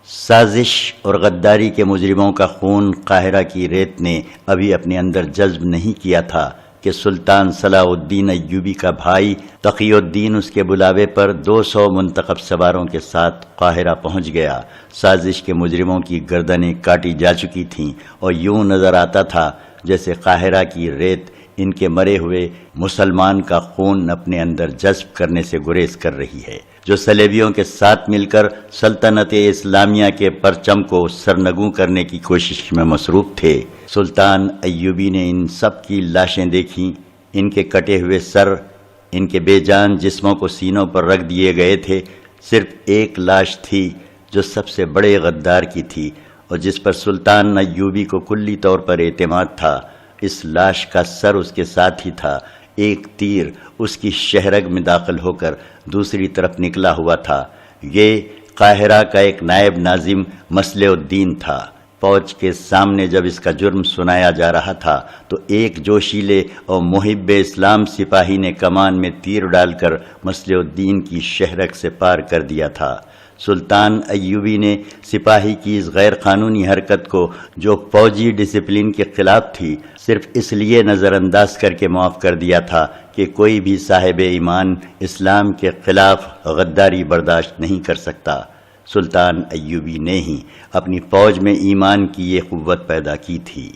سازش اور غداری کے مجرموں کا خون قاہرہ کی ریت نے ابھی اپنے اندر جذب نہیں کیا تھا کہ سلطان صلاح الدین ایوبی کا بھائی تقی الدین اس کے بلاوے پر 200 منتخب سواروں کے ساتھ قاہرہ پہنچ گیا۔ سازش کے مجرموں کی گردنیں کاٹی جا چکی تھیں اور یوں نظر آتا تھا جیسے قاہرہ کی ریت ان کے مرے ہوئے مسلمان کا خون اپنے اندر جذب کرنے سے گریز کر رہی ہے، جو صلیبیوں کے ساتھ مل کر سلطنت اسلامیہ کے پرچم کو سرنگوں کرنے کی کوشش میں مصروف تھے۔ سلطان ایوبی نے ان سب کی لاشیں دیکھیں، ان کے کٹے ہوئے سر، ان کے بے جان جسموں کو سینوں پر رکھ دیے گئے تھے۔ صرف ایک لاش تھی جو سب سے بڑے غدار کی تھی اور جس پر سلطان ایوبی کو کلی طور پر اعتماد تھا۔ اس لاش کا سر اس کے ساتھ ہی تھا، ایک تیر اس کی شہرگ میں داخل ہو کر دوسری طرف نکلا ہوا تھا۔ یہ قاہرہ کا ایک نائب ناظم مصلح الدین تھا۔ فوج کے سامنے جب اس کا جرم سنایا جا رہا تھا تو ایک جوشیلے اور محب اسلام سپاہی نے کمان میں تیر ڈال کر مصلح الدین کی شہرگ سے پار کر دیا تھا۔ سلطان ایوبی نے سپاہی کی اس غیر قانونی حرکت کو، جو فوجی ڈسپلن کے خلاف تھی، صرف اس لیے نظر انداز کر کے معاف کر دیا تھا کہ کوئی بھی صاحب ایمان اسلام کے خلاف غداری برداشت نہیں کر سکتا۔ سلطان ایوبی نے ہی اپنی فوج میں ایمان کی یہ قوت پیدا کی تھی۔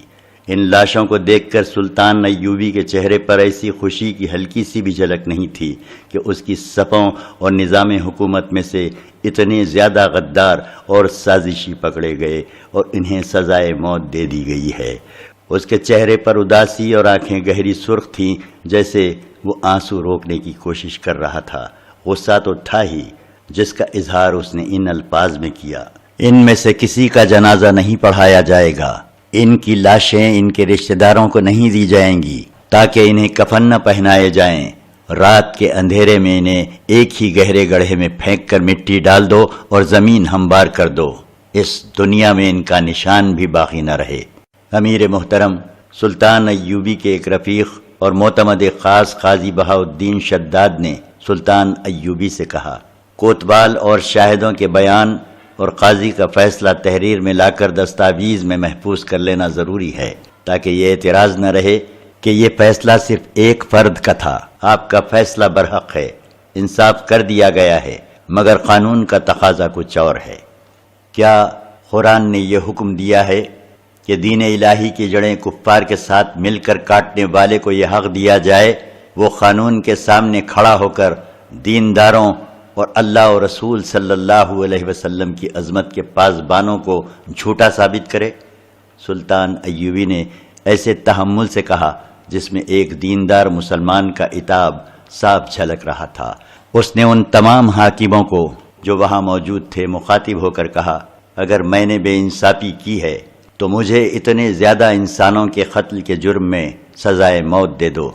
ان لاشوں کو دیکھ کر سلطان ایوبی کے چہرے پر ایسی خوشی کی ہلکی سی بھی جھلک نہیں تھی کہ اس کی صفوں اور نظام حکومت میں سے اتنے زیادہ غدار اور سازشی پکڑے گئے اور انہیں سزائے موت دے دی گئی ہے۔ اس کے چہرے پر اداسی اور آنکھیں گہری سرخ تھیں، جیسے وہ آنسو روکنے کی کوشش کر رہا تھا۔ غصہ تو تھا ہی، جس کا اظہار اس نے ان الفاظ میں کیا: ان میں سے کسی کا جنازہ نہیں پڑھایا جائے گا، ان کی لاشیں ان کے رشتہ داروں کو نہیں دی جائیں گی تاکہ انہیں کفن نہ پہنائے جائیں۔ رات کے اندھیرے میں انہیں ایک ہی گہرے گڑھے میں پھینک کر مٹی ڈال دو اور زمین ہموار کر دو، اس دنیا میں ان کا نشان بھی باقی نہ رہے۔ امیر محترم سلطان ایوبی کے ایک رفیق اور معتمد خاص قاضی بہاؤالدین شداد نے سلطان ایوبی سے کہا، کوتوال اور شاہدوں کے بیان اور قاضی کا فیصلہ تحریر میں لا کر دستاویز میں محفوظ کر لینا ضروری ہے تاکہ یہ اعتراض نہ رہے کہ یہ فیصلہ صرف ایک فرد کا تھا۔ آپ کا فیصلہ برحق ہے، انصاف کر دیا گیا ہے، مگر قانون کا تقاضا کچھ اور ہے۔ کیا قرآن نے یہ حکم دیا ہے کہ دین الہی کی جڑیں کفار کے ساتھ مل کر کاٹنے والے کو یہ حق دیا جائے وہ قانون کے سامنے کھڑا ہو کر دینداروں اور اللہ اور رسول صلی اللہ علیہ وسلم کی عظمت کے پاسبانوں کو جھوٹا ثابت کرے؟ سلطان ایوبی نے ایسے تحمل سے کہا جس میں ایک دیندار مسلمان کا عتاب صاف جھلک رہا تھا۔ اس نے ان تمام حاکموں کو جو وہاں موجود تھے مخاطب ہو کر کہا، اگر میں نے بے انصافی کی ہے تو مجھے اتنے زیادہ انسانوں کے قتل کے جرم میں سزائے موت دے دو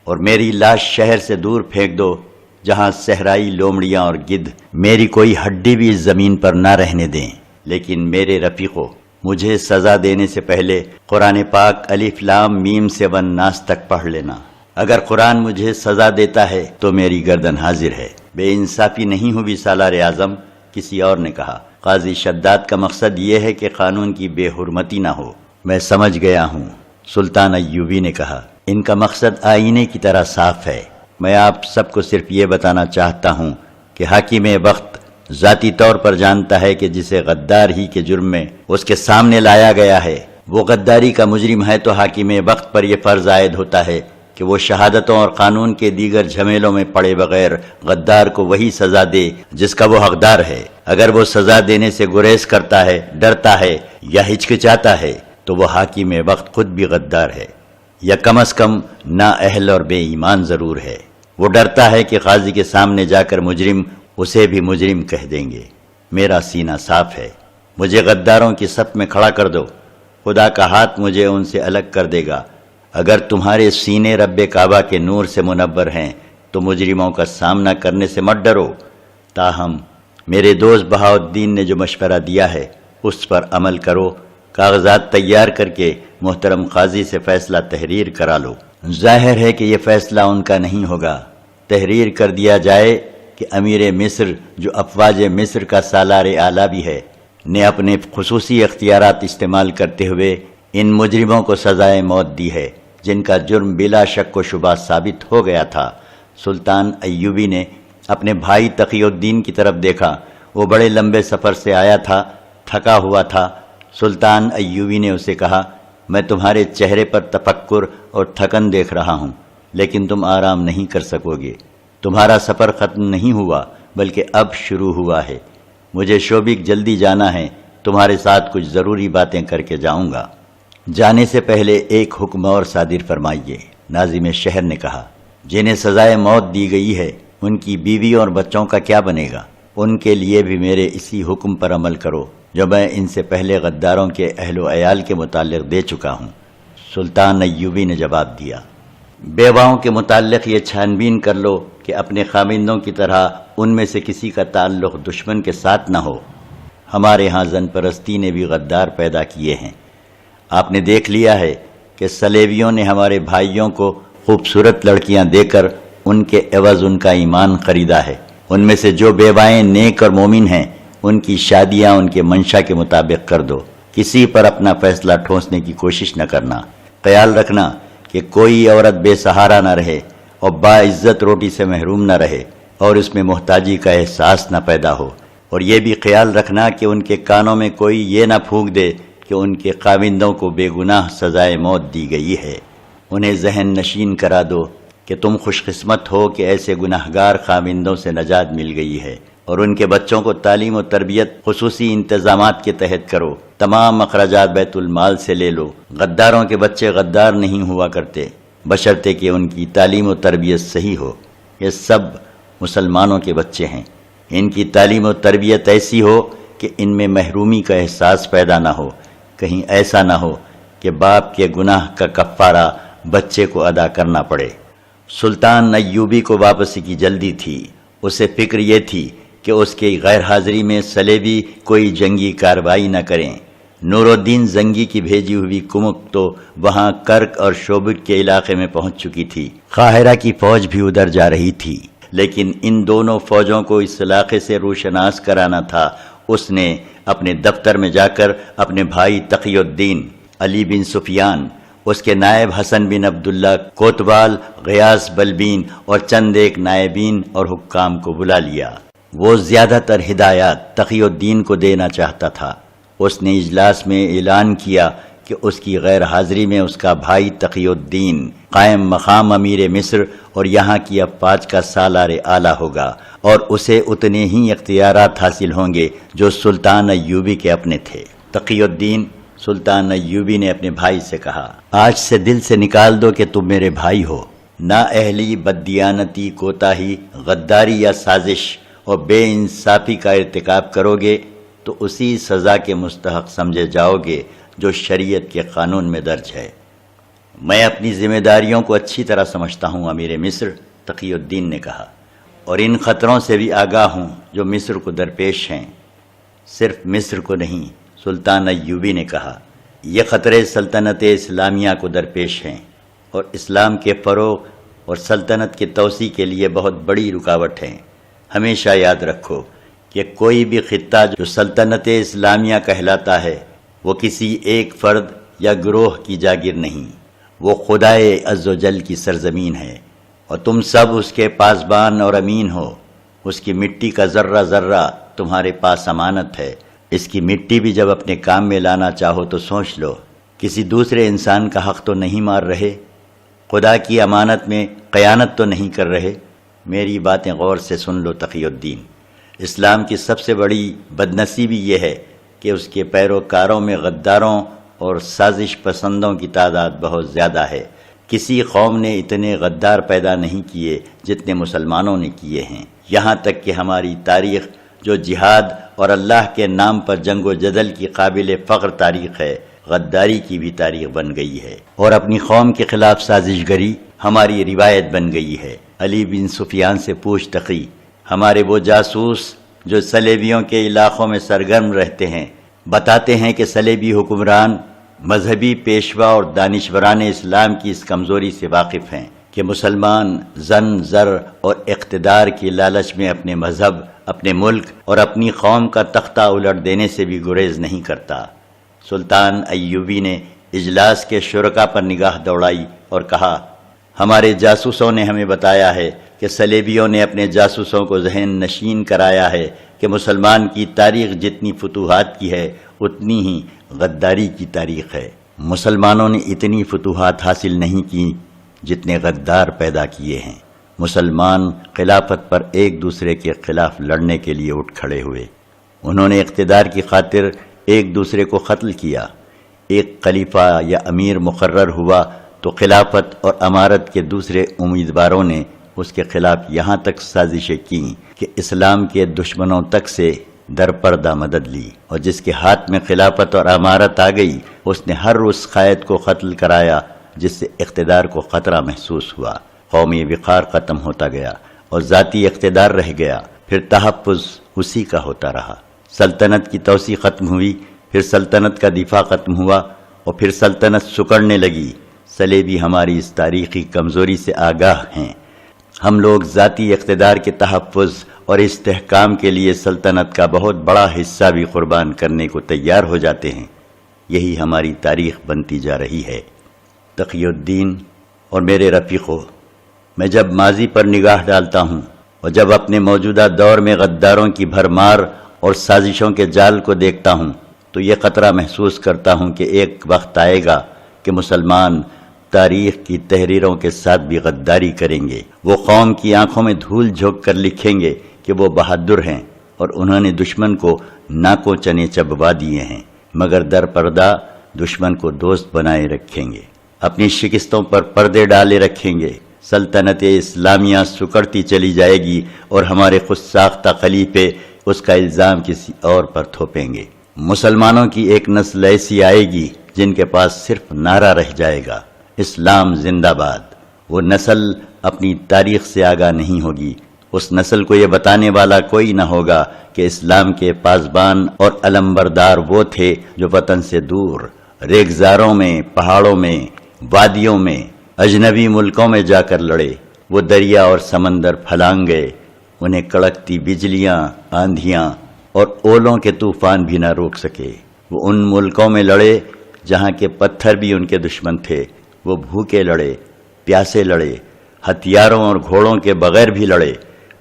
اور میری لاش شہر سے دور پھینک دو جہاں صحرائی لومڑیاں اور گدھ میری کوئی ہڈی بھی اس زمین پر نہ رہنے دیں۔ لیکن میرے رفیقو، مجھے سزا دینے سے پہلے قرآن پاک الف لام میم سے والناس تک پڑھ لینا۔ اگر قرآن مجھے سزا دیتا ہے تو میری گردن حاضر ہے۔ بے انصافی نہیں ہوئی سالار اعظم، کسی اور نے کہا۔ قاضی شداد کا مقصد یہ ہے کہ قانون کی بے حرمتی نہ ہو۔ میں سمجھ گیا ہوں، سلطان ایوبی نے کہا۔ ان کا مقصد آئینے کی طرح صاف ہے۔ میں آپ سب کو صرف یہ بتانا چاہتا ہوں کہ حاکم وقت ذاتی طور پر جانتا ہے کہ جسے غدار ہی کے جرم میں اس کے سامنے لایا گیا ہے وہ غداری کا مجرم ہے، تو حاکم وقت پر یہ فرض عائد ہوتا ہے کہ وہ شہادتوں اور قانون کے دیگر جھمیلوں میں پڑے بغیر غدار کو وہی سزا دے جس کا وہ حقدار ہے۔ اگر وہ سزا دینے سے گریز کرتا ہے، ڈرتا ہے یا ہچکچاتا ہے تو وہ حاکم وقت خود بھی غدار ہے، یا کم از کم نااہل اور بے ایمان ضرور ہے۔ وہ ڈرتا ہے کہ قاضی کے سامنے جا کر مجرم اسے بھی مجرم کہہ دیں گے۔ میرا سینہ صاف ہے، مجھے غداروں کی صف میں کھڑا کر دو، خدا کا ہاتھ مجھے ان سے الگ کر دے گا۔ اگر تمہارے سینے رب کعبہ کے نور سے منور ہیں تو مجرموں کا سامنا کرنے سے مت ڈرو۔ تاہم میرے دوست بہاؤالدین نے جو مشورہ دیا ہے اس پر عمل کرو، کاغذات تیار کر کے محترم قاضی سے فیصلہ تحریر کرا لو۔ ظاہر ہے کہ یہ فیصلہ ان کا نہیں ہوگا۔ تحریر کر دیا جائے کہ امیر مصر جو افواج مصر کا سالار اعلیٰ بھی ہے، نے اپنے خصوصی اختیارات استعمال کرتے ہوئے ان مجرموں کو سزائے موت دی ہے جن کا جرم بلا شک و شبہ ثابت ہو گیا تھا۔ سلطان ایوبی نے اپنے بھائی تقی الدین کی طرف دیکھا۔ وہ بڑے لمبے سفر سے آیا تھا، تھکا ہوا تھا۔ سلطان ایوبی نے اسے کہا، میں تمہارے چہرے پر تفکر اور تھکن دیکھ رہا ہوں، لیکن تم آرام نہیں کر سکو گے۔ تمہارا سفر ختم نہیں ہوا بلکہ اب شروع ہوا ہے۔ مجھے شوبک جلدی جانا ہے، تمہارے ساتھ کچھ ضروری باتیں کر کے جاؤں گا۔ جانے سے پہلے ایک حکم اور صادر فرمائیے، ناظم شہر نے کہا۔ جنہیں سزائے موت دی گئی ہے ان کی بیوی اور بچوں کا کیا بنے گا؟ ان کے لیے بھی میرے اسی حکم پر عمل کرو جو میں ان سے پہلے غداروں کے اہل و عیال کے متعلق دے چکا ہوں۔ سلطان ایوبی نے جواب دیا، بیواؤں کے متعلق یہ چھان بین کر لو کہ اپنے خاوندوں کی طرح ان میں سے کسی کا تعلق دشمن کے ساتھ نہ ہو۔ ہمارے ہاں زن پرستی نے بھی غدار پیدا کیے ہیں۔ آپ نے دیکھ لیا ہے کہ سلیبیوں نے ہمارے بھائیوں کو خوبصورت لڑکیاں دے کر ان کے عوض ان کا ایمان خریدا ہے۔ ان میں سے جو بیوائیں نیک اور مومن ہیں ان کی شادیاں ان کے منشا کے مطابق کر دو۔ کسی پر اپنا فیصلہ ٹھونسنے کی کوشش نہ کرنا۔ خیال رکھنا کہ کوئی عورت بے سہارا نہ رہے اور باعزت روٹی سے محروم نہ رہے اور اس میں محتاجی کا احساس نہ پیدا ہو۔ اور یہ بھی خیال رکھنا کہ ان کے کانوں میں کوئی یہ نہ پھونک دے کہ ان کے خاوندوں کو بے گناہ سزائے موت دی گئی ہے۔ انہیں ذہن نشین کرا دو کہ تم خوش قسمت ہو کہ ایسے گناہگار خاوندوں سے نجات مل گئی ہے، اور ان کے بچوں کو تعلیم و تربیت خصوصی انتظامات کے تحت کرو۔ تمام اخراجات بیت المال سے لے لو۔ غداروں کے بچے غدار نہیں ہوا کرتے بشرطے کہ ان کی تعلیم و تربیت صحیح ہو۔ یہ سب مسلمانوں کے بچے ہیں۔ ان کی تعلیم و تربیت ایسی ہو کہ ان میں محرومی کا احساس پیدا نہ ہو۔ کہیں ایسا نہ ہو کہ باپ کے گناہ کا کفارہ بچے کو ادا کرنا پڑے۔ سلطان ایوبی کو واپسی کی جلدی تھی۔ اسے فکر یہ تھی کہ اس کی غیر حاضری میں سلیبی کوئی جنگی کارروائی نہ کریں۔ نور الدین زنگی کی بھیجی ہوئی کمک تو وہاں کرک اور شوبک کے علاقے میں پہنچ چکی تھی۔ قاہرہ کی فوج بھی ادھر جا رہی تھی، لیکن ان دونوں فوجوں کو اس علاقے سے روشناس کرانا تھا۔ اس نے اپنے دفتر میں جا کر اپنے بھائی تقی الدین، علی بن سفیان، اس کے نائب حسن بن عبداللہ کوتوال، غیاث بلبین اور چند ایک نائبین اور حکام کو بلا لیا۔ وہ زیادہ تر ہدایات تقی الدین کو دینا چاہتا تھا۔ اس نے اجلاس میں اعلان کیا کہ اس کی غیر حاضری میں اس کا بھائی تقی الدین قائم مقام امیر مصر اور یہاں کی افواج کا سالار اعلیٰ ہوگا، اور اسے اتنے ہی اختیارات حاصل ہوں گے جو سلطان ایوبی کے اپنے تھے۔ تقی الدین سلطان ایوبی نے اپنے بھائی سے کہا، آج سے دل سے نکال دو کہ تم میرے بھائی ہو۔ نااہلی، بددیانتی، کوتاہی، غداری یا سازش اور بے انصافی کا ارتکاب کرو گے تو اسی سزا کے مستحق سمجھے جاؤ گے جو شریعت کے قانون میں درج ہے۔ میں اپنی ذمہ داریوں کو اچھی طرح سمجھتا ہوں امیر مصر، تقی الدین نے کہا، اور ان خطروں سے بھی آگاہ ہوں جو مصر کو درپیش ہیں۔ صرف مصر کو نہیں، سلطان ایوبی نے کہا، یہ خطرے سلطنت اسلامیہ کو درپیش ہیں اور اسلام کے فروغ اور سلطنت کی توسیع کے لیے بہت بڑی رکاوٹ ہیں۔ ہمیشہ یاد رکھو کہ کوئی بھی خطہ جو سلطنت اسلامیہ کہلاتا ہے وہ کسی ایک فرد یا گروہ کی جاگیر نہیں، وہ خدائے عز و جل کی سرزمین ہے، اور تم سب اس کے پاسبان اور امین ہو۔ اس کی مٹی کا ذرہ ذرہ تمہارے پاس امانت ہے۔ اس کی مٹی بھی جب اپنے کام میں لانا چاہو تو سوچ لو، کسی دوسرے انسان کا حق تو نہیں مار رہے، خدا کی امانت میں خیانت تو نہیں کر رہے۔ میری باتیں غور سے سن لو تقی الدین۔ اسلام کی سب سے بڑی بدنصیبی یہ ہے کہ اس کے پیروکاروں میں غداروں اور سازش پسندوں کی تعداد بہت زیادہ ہے۔ کسی قوم نے اتنے غدار پیدا نہیں کیے جتنے مسلمانوں نے کیے ہیں۔ یہاں تک کہ ہماری تاریخ جو جہاد اور اللہ کے نام پر جنگ و جدل کی قابل فخر تاریخ ہے، غداری کی بھی تاریخ بن گئی ہے، اور اپنی قوم کے خلاف سازش گری ہماری روایت بن گئی ہے۔ علی بن سفیان سے پوچھ تقی، ہمارے وہ جاسوس جو سلیبیوں کے علاقوں میں سرگرم رہتے ہیں بتاتے ہیں کہ سلیبی حکمران مذہبی پیشوا اور دانشوران اسلام کی اس کمزوری سے واقف ہیں کہ مسلمان زن، زر اور اقتدار کی لالچ میں اپنے مذہب، اپنے ملک اور اپنی قوم کا تختہ الٹ دینے سے بھی گریز نہیں کرتا۔ سلطان ایوبی نے اجلاس کے شرکا پر نگاہ دوڑائی اور کہا، ہمارے جاسوسوں نے ہمیں بتایا ہے کہ صلیبیوں نے اپنے جاسوسوں کو ذہن نشین کرایا ہے کہ مسلمان کی تاریخ جتنی فتوحات کی ہے اتنی ہی غداری کی تاریخ ہے۔ مسلمانوں نے اتنی فتوحات حاصل نہیں کی جتنے غدار پیدا کیے ہیں۔ مسلمان خلافت پر ایک دوسرے کے خلاف لڑنے کے لیے اٹھ کھڑے ہوئے۔ انہوں نے اقتدار کی خاطر ایک دوسرے کو قتل کیا۔ ایک خلیفہ یا امیر مقرر ہوا تو خلافت اور امارت کے دوسرے امیدواروں نے اس کے خلاف یہاں تک سازشیں کیں کہ اسلام کے دشمنوں تک سے در پردہ مدد لی، اور جس کے ہاتھ میں خلافت اور امارت آ گئی اس نے ہر اس قائد کو قتل کرایا جس سے اقتدار کو خطرہ محسوس ہوا۔ قومی وقار ختم ہوتا گیا اور ذاتی اقتدار رہ گیا، پھر تحفظ اسی کا ہوتا رہا۔ سلطنت کی توسیع ختم ہوئی، پھر سلطنت کا دفاع ختم ہوا اور پھر سلطنت سکڑنے لگی۔ صلیبی ہماری اس تاریخی کمزوری سے آگاہ ہیں۔ ہم لوگ ذاتی اقتدار کے تحفظ اور استحکام کے لیے سلطنت کا بہت بڑا حصہ بھی قربان کرنے کو تیار ہو جاتے ہیں۔ یہی ہماری تاریخ بنتی جا رہی ہے۔ تقی الدین اور میرے رفیقوں، میں جب ماضی پر نگاہ ڈالتا ہوں اور جب اپنے موجودہ دور میں غداروں کی بھرمار اور سازشوں کے جال کو دیکھتا ہوں تو یہ خطرہ محسوس کرتا ہوں کہ ایک وقت آئے گا کہ مسلمان تاریخ کی تحریروں کے ساتھ بھی غداری کریں گے۔ وہ قوم کی آنکھوں میں دھول جھونک کر لکھیں گے کہ وہ بہادر ہیں اور انہوں نے دشمن کو ناکوں چنے چبوا دیے ہیں، مگر در پردہ دشمن کو دوست بنائے رکھیں گے، اپنی شکستوں پر پردے ڈالے رکھیں گے۔ سلطنت اسلامیہ سکڑتی چلی جائے گی اور ہمارے خود ساختہ خلیفے اس کا الزام کسی اور پر تھوپیں گے۔ مسلمانوں کی ایک نسل ایسی آئے گی جن کے پاس صرف نعرہ رہ جائے گا، اسلام زندہ باد۔ وہ نسل اپنی تاریخ سے آگاہ نہیں ہوگی۔ اس نسل کو یہ بتانے والا کوئی نہ ہوگا کہ اسلام کے پاسبان اور علمبردار وہ تھے جو وطن سے دور، ریگزاروں میں، پہاڑوں میں، وادیوں میں، اجنبی ملکوں میں جا کر لڑے۔ وہ دریا اور سمندر پھلانگ گئے، انہیں کڑکتی بجلیاں، آندھیاں اور اولوں کے طوفان بھی نہ روک سکے۔ وہ ان ملکوں میں لڑے جہاں کے پتھر بھی ان کے دشمن تھے۔ وہ بھوکے لڑے، پیاسے لڑے، ہتھیاروں اور گھوڑوں کے بغیر بھی لڑے۔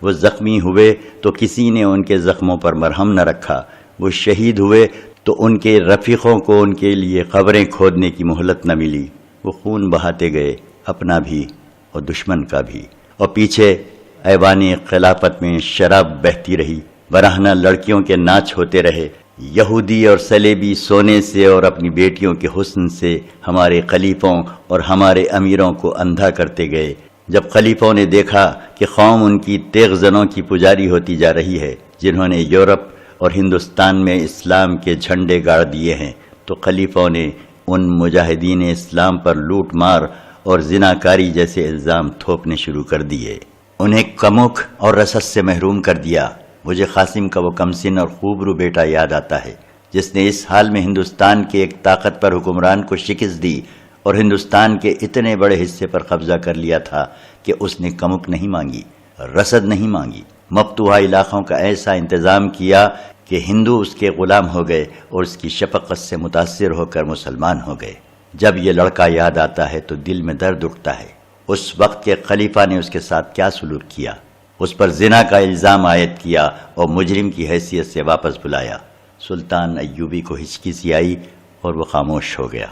وہ زخمی ہوئے تو کسی نے ان کے زخموں پر مرہم نہ رکھا۔ وہ شہید ہوئے تو ان کے رفیقوں کو ان کے لیے قبریں کھودنے کی مہلت نہ ملی۔ وہ خون بہاتے گئے، اپنا بھی اور دشمن کا بھی، اور پیچھے ایوان خلافت میں شراب بہتی رہی، برہنہ لڑکیوں کے ناچ ہوتے رہے۔ یہودی اور صلیبی سونے سے اور اپنی بیٹیوں کے حسن سے ہمارے خلیفوں اور ہمارے امیروں کو اندھا کرتے گئے۔ جب خلیفوں نے دیکھا کہ قوم ان کی تیغ زنوں کی پجاری ہوتی جا رہی ہے جنہوں نے یورپ اور ہندوستان میں اسلام کے جھنڈے گاڑ دیے ہیں، تو خلیفوں نے ان مجاہدین اسلام پر لوٹ مار اور زناکاری جیسے الزام تھوپنے شروع کر دیے۔ انہیں کمک اور رسد سے محروم کر دیا۔ مجھے قاسم کا وہ کمسن اور خوبرو بیٹا یاد آتا ہے جس نے اس حال میں ہندوستان کے ایک طاقتور حکمران کو شکست دی اور ہندوستان کے اتنے بڑے حصے پر قبضہ کر لیا تھا کہ اس نے کمک نہیں مانگی، رسد نہیں مانگی، مفتوحہ علاقوں کا ایسا انتظام کیا کہ ہندو اس کے غلام ہو گئے اور اس کی شفقت سے متاثر ہو کر مسلمان ہو گئے۔ جب یہ لڑکا یاد آتا ہے تو دل میں درد اٹھتا ہے۔ اس وقت کے خلیفہ نے اس کے ساتھ کیا سلوک کیا؟ اس پر زنا کا الزام عائد کیا اور مجرم کی حیثیت سے واپس بلایا۔ سلطان ایوبی کو ہچکی سی آئی اور وہ خاموش ہو گیا۔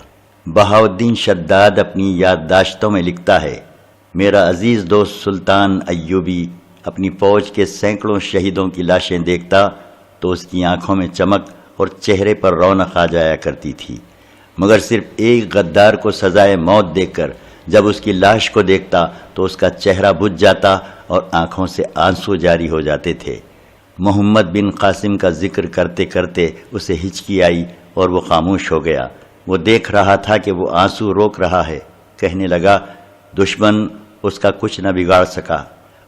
بہاؤالدین شداد اپنی یادداشتوں میں لکھتا ہے، میرا عزیز دوست سلطان ایوبی اپنی فوج کے سینکڑوں شہیدوں کی لاشیں دیکھتا تو اس کی آنکھوں میں چمک اور چہرے پر رونق آ جایا کرتی تھی، مگر صرف ایک غدار کو سزائے موت دے کر جب اس کی لاش کو دیکھتا تو اس کا چہرہ بجھ جاتا اور آنکھوں سے آنسو جاری ہو جاتے تھے۔ محمد بن قاسم کا ذکر کرتے کرتے اسے ہچکی آئی اور وہ خاموش ہو گیا۔ وہ دیکھ رہا تھا کہ وہ آنسو روک رہا ہے۔ کہنے لگا، دشمن اس کا کچھ نہ بگاڑ سکا،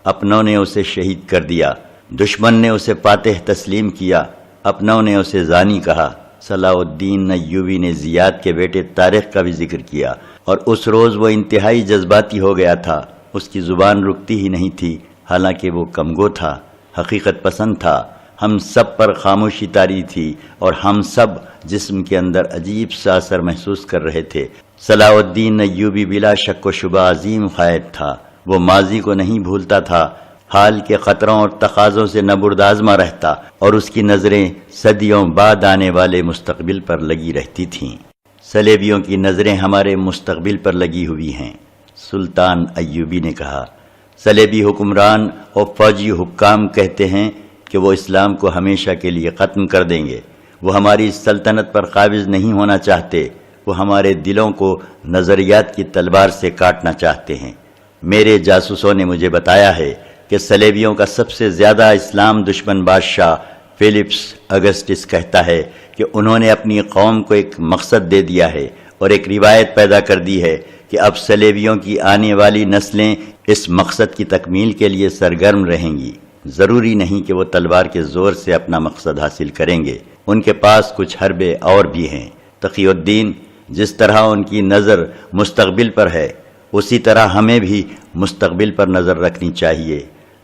اپنوں نے اسے شہید کر دیا۔ دشمن نے اسے فاتح تسلیم کیا، اپنوں نے اسے زانی کہا۔ صلاح الدین ایوبی نے زیاد کے بیٹے طارق کا بھی ذکر کیا، اور اس روز وہ انتہائی جذباتی ہو گیا تھا۔ اس کی زبان رکتی ہی نہیں تھی، حالانکہ وہ کمگو تھا۔ حقیقت پسند تھا، ہم سب پر خاموشی طاری تھی اور ہم سب جسم کے اندر عجیب سا اثر محسوس کر رہے تھے۔ صلاح الدین ایوبی بلا شک و شبہ عظیم قائد تھا، وہ ماضی کو نہیں بھولتا تھا، حال کے خطروں اور تقاضوں سے نبردآزما رہتا اور اس کی نظریں صدیوں بعد آنے والے مستقبل پر لگی رہتی تھیں۔ صلیبیوں کی نظریں ہمارے مستقبل پر لگی ہوئی ہیں، سلطان ایوبی نے کہا۔ صلیبی حکمران اور فوجی حکام کہتے ہیں کہ وہ اسلام کو ہمیشہ کے لیے ختم کر دیں گے، وہ ہماری سلطنت پر قابض نہیں ہونا چاہتے، وہ ہمارے دلوں کو نظریات کی تلوار سے کاٹنا چاہتے ہیں۔ میرے جاسوسوں نے مجھے بتایا ہے کہ صلیبیوں کا سب سے زیادہ اسلام دشمن بادشاہ فیلپس اگسٹس کہتا ہے کہ انہوں نے اپنی قوم کو ایک مقصد دے دیا ہے اور ایک روایت پیدا کر دی ہے کہ اب صلیبیوں کی آنے والی نسلیں اس مقصد کی تکمیل کے لیے سرگرم رہیں گی۔ ضروری نہیں کہ وہ تلوار کے زور سے اپنا مقصد حاصل کریں گے، ان کے پاس کچھ حربے اور بھی ہیں۔ تقی الدین، جس طرح ان کی نظر مستقبل پر ہے اسی طرح ہمیں بھی مستقبل پر نظر رکھنی چاہیے۔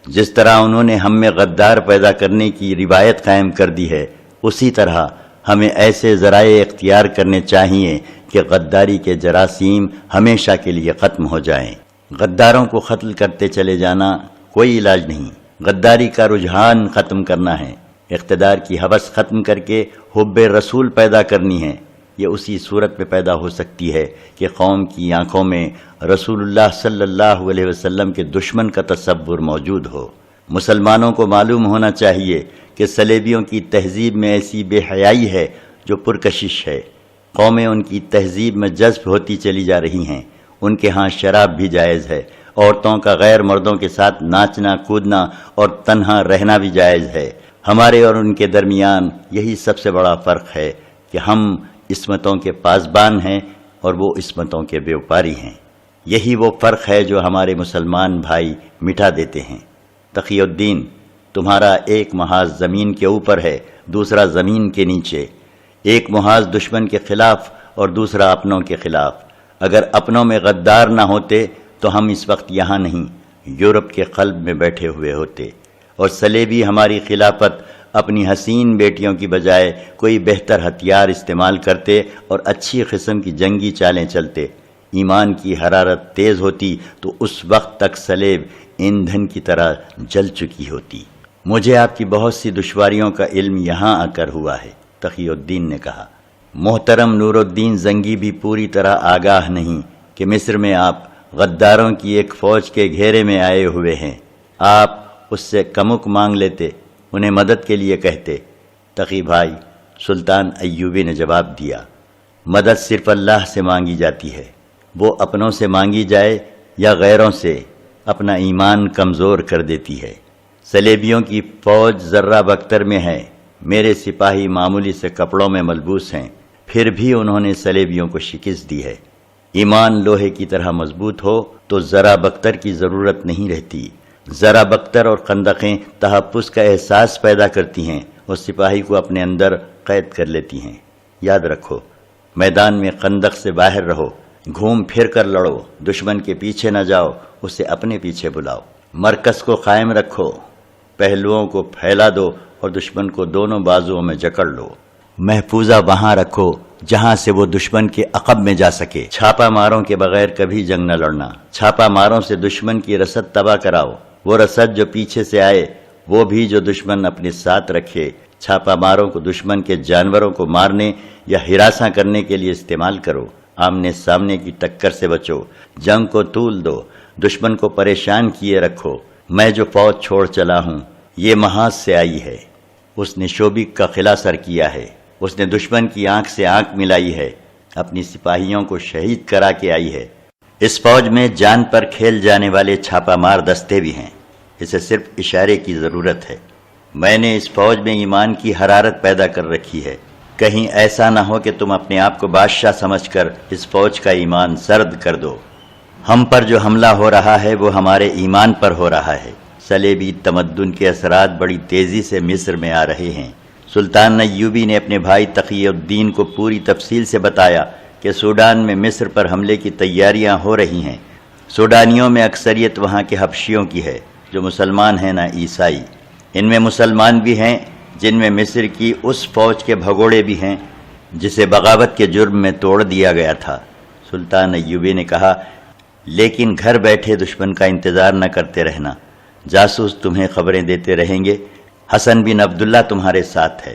جس طرح انہوں نے ہم میں غدار پیدا کرنے کی روایت قائم کر دی ہے، اسی طرح ہمیں ایسے ذرائع اختیار کرنے چاہیے کہ غداری کے جراثیم ہمیشہ کے لیے ختم ہو جائیں۔ غداروں کو قتل کرتے چلے جانا کوئی علاج نہیں، غداری کا رجحان ختم کرنا ہے، اقتدار کی ہوس ختم کر کے حب رسول پیدا کرنی ہے۔ یہ اسی صورت میں پیدا ہو سکتی ہے کہ قوم کی آنکھوں میں رسول اللہ صلی اللہ علیہ وسلم کے دشمن کا تصور موجود ہو۔ مسلمانوں کو معلوم ہونا چاہیے کہ صلیبیوں کی تہذیب میں ایسی بے حیائی ہے جو پرکشش ہے۔ قومیں ان کی تہذیب میں جذب ہوتی چلی جا رہی ہیں۔ ان کے ہاں شراب بھی جائز ہے، عورتوں کا غیر مردوں کے ساتھ ناچنا کودنا اور تنہا رہنا بھی جائز ہے۔ ہمارے اور ان کے درمیان یہی سب سے بڑا فرق ہے کہ ہم عصمتوں کے پاسبان ہیں اور وہ عصمتوں کے بیوپاری ہیں۔ یہی وہ فرق ہے جو ہمارے مسلمان بھائی مٹا دیتے ہیں۔ تقی الدین، تمہارا ایک محاذ زمین کے اوپر ہے، دوسرا زمین کے نیچے، ایک محاذ دشمن کے خلاف اور دوسرا اپنوں کے خلاف۔ اگر اپنوں میں غدار نہ ہوتے تو ہم اس وقت یہاں نہیں، یورپ کے قلب میں بیٹھے ہوئے ہوتے، اور صلیبی ہماری خلافت اپنی حسین بیٹیوں کی بجائے کوئی بہتر ہتھیار استعمال کرتے اور اچھی قسم کی جنگی چالیں چلتے۔ ایمان کی حرارت تیز ہوتی تو اس وقت تک صلیب ایندھن کی طرح جل چکی ہوتی۔ مجھے آپ کی بہت سی دشواریوں کا علم یہاں آ کر ہوا ہے، تقی الدین نے کہا۔ محترم نور الدین زنگی بھی پوری طرح آگاہ نہیں کہ مصر میں آپ غداروں کی ایک فوج کے گھیرے میں آئے ہوئے ہیں۔ آپ اس سے کمک مانگ لیتے، انہیں مدد کے لیے کہتے۔ تقی بھائی، سلطان ایوبی نے جواب دیا، مدد صرف اللہ سے مانگی جاتی ہے، وہ اپنوں سے مانگی جائے یا غیروں سے اپنا ایمان کمزور کر دیتی ہے۔ صلیبیوں کی فوج ذرہ بختر میں ہے، میرے سپاہی معمولی سے کپڑوں میں ملبوس ہیں، پھر بھی انہوں نے صلیبیوں کو شکست دی ہے۔ ایمان لوہے کی طرح مضبوط ہو تو ذرہ بختر کی ضرورت نہیں رہتی۔ ذرہ بختر اور خندقیں تحفظ کا احساس پیدا کرتی ہیں اور سپاہی کو اپنے اندر قید کر لیتی ہیں۔ یاد رکھو، میدان میں خندق سے باہر رہو، گھوم پھر کر لڑو، دشمن کے پیچھے نہ جاؤ، اسے اپنے پیچھے بلاؤ۔ مرکز کو قائم رکھو، پہلوؤں کو پھیلا دو اور دشمن کو دونوں بازوؤں میں جکڑ لو۔ محفوظہ وہاں رکھو جہاں سے وہ دشمن کے عقب میں جا سکے۔ چھاپا ماروں کے بغیر کبھی جنگ نہ لڑنا۔ چھاپا ماروں سے دشمن کی رسد تباہ کراؤ، وہ رسد جو پیچھے سے آئے وہ بھی جو دشمن اپنے ساتھ رکھے۔ چھاپا ماروں کو دشمن کے جانوروں کو مارنے یا ہراساں کرنے کے لیے استعمال کرو۔ آمنے سامنے کی ٹکر سے بچو، جنگ کو طول دو، دشمن کو پریشان کیے رکھو۔ میں جو فوج چھوڑ چلا ہوں یہ محاذ سے آئی ہے، اس نے شوبک کا قلعہ سر کیا ہے، اس نے دشمن کی آنکھ سے آنکھ ملائی ہے، اپنی سپاہیوں کو شہید کرا کے آئی ہے۔ اس فوج میں جان پر کھیل جانے والے چھاپا مار دستے بھی ہیں، اسے صرف اشارے کی ضرورت ہے۔ میں نے اس فوج میں ایمان کی حرارت پیدا کر رکھی ہے، کہیں ایسا نہ ہو کہ تم اپنے آپ کو بادشاہ سمجھ کر اس فوج کا ایمان سرد کر دو۔ ہم پر جو حملہ ہو رہا ہے وہ ہمارے ایمان پر ہو رہا ہے۔ صلیبی تمدن کے اثرات بڑی تیزی سے مصر میں آ رہے ہیں۔ سلطان ایوبی نے اپنے بھائی تقی الدین کو پوری تفصیل سے بتایا کہ سوڈان میں مصر پر حملے کی تیاریاں ہو رہی ہیں۔ سوڈانیوں میں اکثریت وہاں کے حبشیوں کی ہے، جو مسلمان ہیں نہ عیسائی۔ ان میں مسلمان بھی ہیں جن میں مصر کی اس فوج کے بھگوڑے بھی ہیں جسے بغاوت کے جرم میں توڑ دیا گیا تھا۔ سلطان ایوبی نے کہا، لیکن گھر بیٹھے دشمن کا انتظار نہ کرتے رہنا، جاسوس تمہیں خبریں دیتے رہیں گے۔ حسن بن عبداللہ تمہارے ساتھ ہے۔